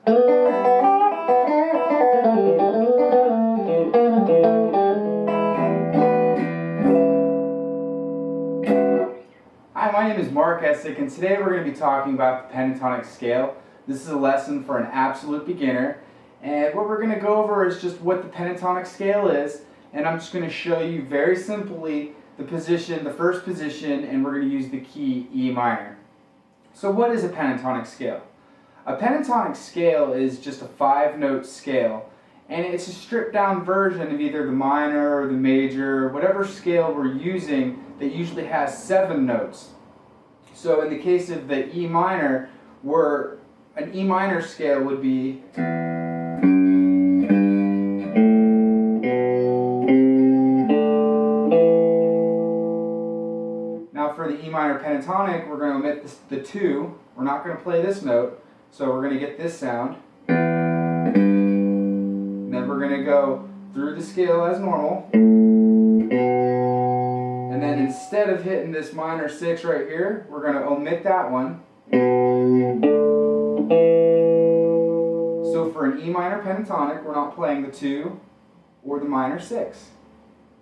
Hi, my name is Mark Essick, and today we're going to be talking about the pentatonic scale. This is a lesson for an absolute beginner, and what we're going to go over is just what the pentatonic scale is, and I'm just going to show you very simply the position, the first position, and we're going to use the key E minor. So what is a pentatonic scale? A pentatonic scale is just a 5-note scale, and it's a stripped down version of either the minor or the major, whatever scale we're using that usually has 7 notes. So in the case of the E minor, an E minor scale would be now for the E minor pentatonic, we're going to omit the 2. We're not going to play this note, so we're going to get this sound. And then we're going to go through the scale as normal. And then instead of hitting this minor 6 right here, we're going to omit that one. So for an E minor pentatonic, we're not playing the 2 or the minor 6,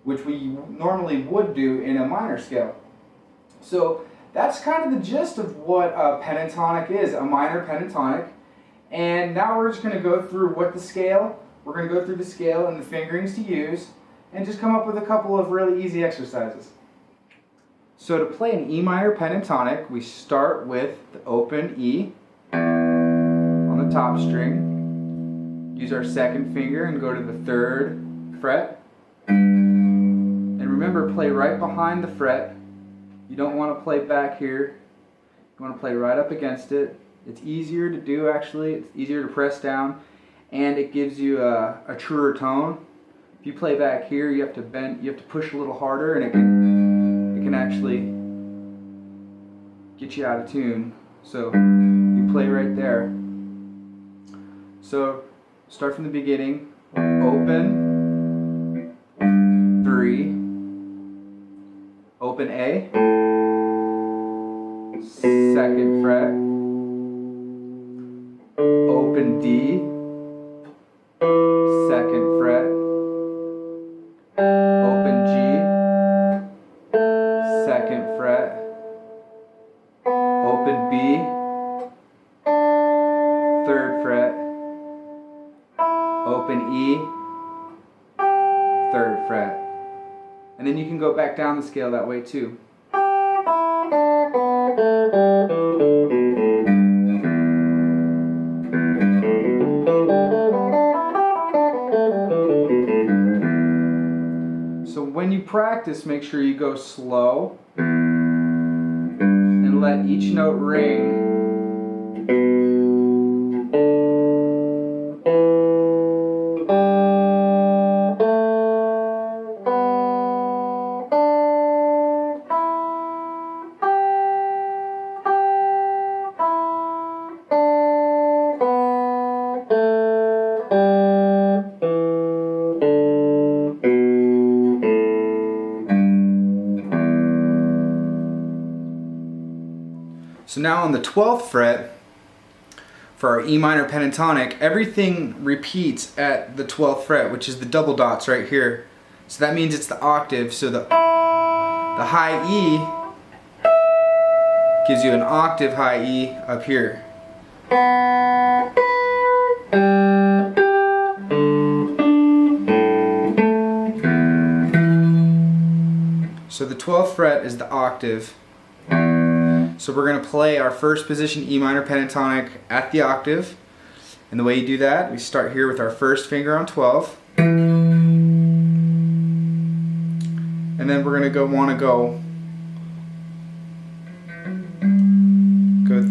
which we normally would do in a minor scale. So that's kind of the gist of what a pentatonic is, a minor pentatonic. And now we're just going to go through we're going to go through the scale and the fingerings to use, and just come up with a couple of really easy exercises. So to play an E minor pentatonic, we start with the open E on the top string, use our second finger and go to the 3rd fret, and remember, play right behind the fret. You don't want to play back here, you want to play right up against it. It's easier to do, actually. It's easier to press down, and it gives you a truer tone. If you play back here, you have to bend, you have to push a little harder, and it can actually get you out of tune. So you play right there. So start from the beginning. Open 3, open A, 2nd fret, open D, 2nd fret, open G, 2nd fret, open B, 3rd fret, open E, 3rd fret. And then you can go back down the scale that way too. So when you practice, make sure you go slow and let each note ring. So now on the 12th fret, for our E minor pentatonic, everything repeats at the 12th fret, which is the double dots right here. So that means it's the octave, so the high E gives you an octave high E up here. So the 12th fret is the octave. So we're going to play our first position E minor pentatonic at the octave. And the way you do that, we start here with our first finger on 12. And then we're going to want to go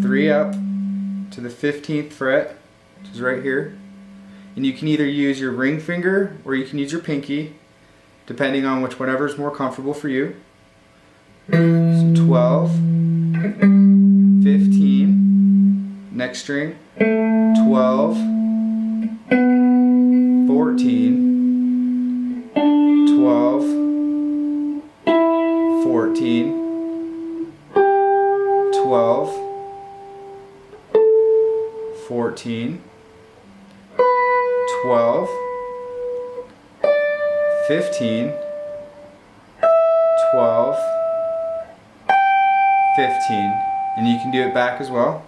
3 up to the 15th fret, which is right here. And you can either use your ring finger or you can use your pinky, depending on whatever is more comfortable for you. So 12, 15, next string, 12, 14, 12, 14, 12, 14, 12, 15, 12, 15, and you can do it back as well.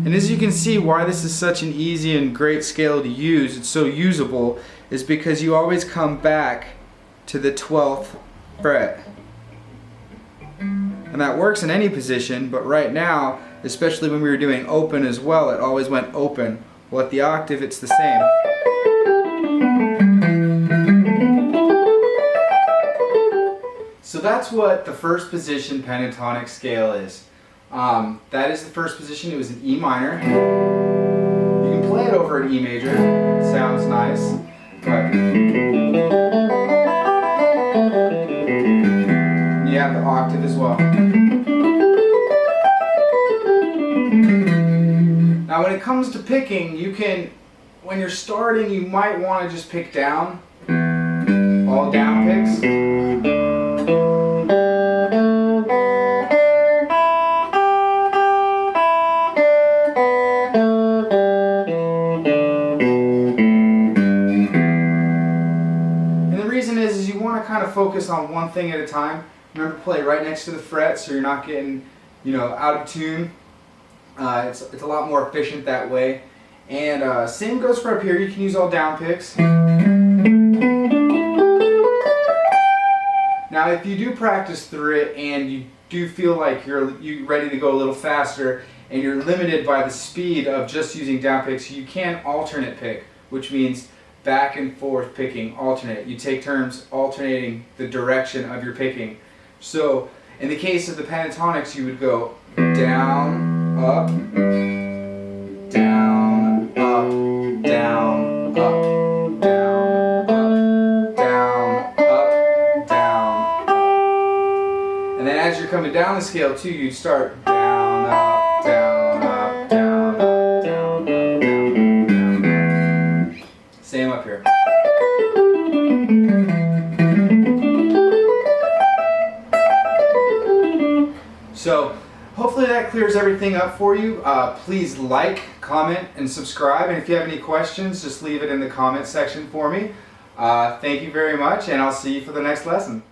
And as you can see, why this is such an easy and great scale to use, it's so usable, is because you always come back to the 12th fret. And that works in any position, but right now, especially when we were doing open as well, it always went open. Well, at the octave, it's the same. So that's what the first position pentatonic scale is. That is the first position. It was an E minor. You can play it over an E major. Sounds nice. But you have the octave as well. Now when it comes to picking, you can, when you're starting, you might want to just pick down. All down picks. Kind of focus on one thing at a time. Remember, play right next to the fret so you're not getting, out of tune. It's a lot more efficient that way. And same goes for up here. You can use all down picks. Now, if you do practice through it and you do feel like you're ready to go a little faster and you're limited by the speed of just using down picks, you can alternate pick, which means back and forth picking, alternate. You take turns alternating the direction of your picking. So in the case of the pentatonics, you would go down, up, down, up, down, up, down, up, down, up, down, up. And then as you're coming down the scale too, you'd start down, up, down, up, down, up, down, up, down, down. Same up here. So hopefully that clears everything up for you. Please like, comment, and subscribe. And if you have any questions, just leave it in the comment section for me. Thank you very much, and I'll see you for the next lesson.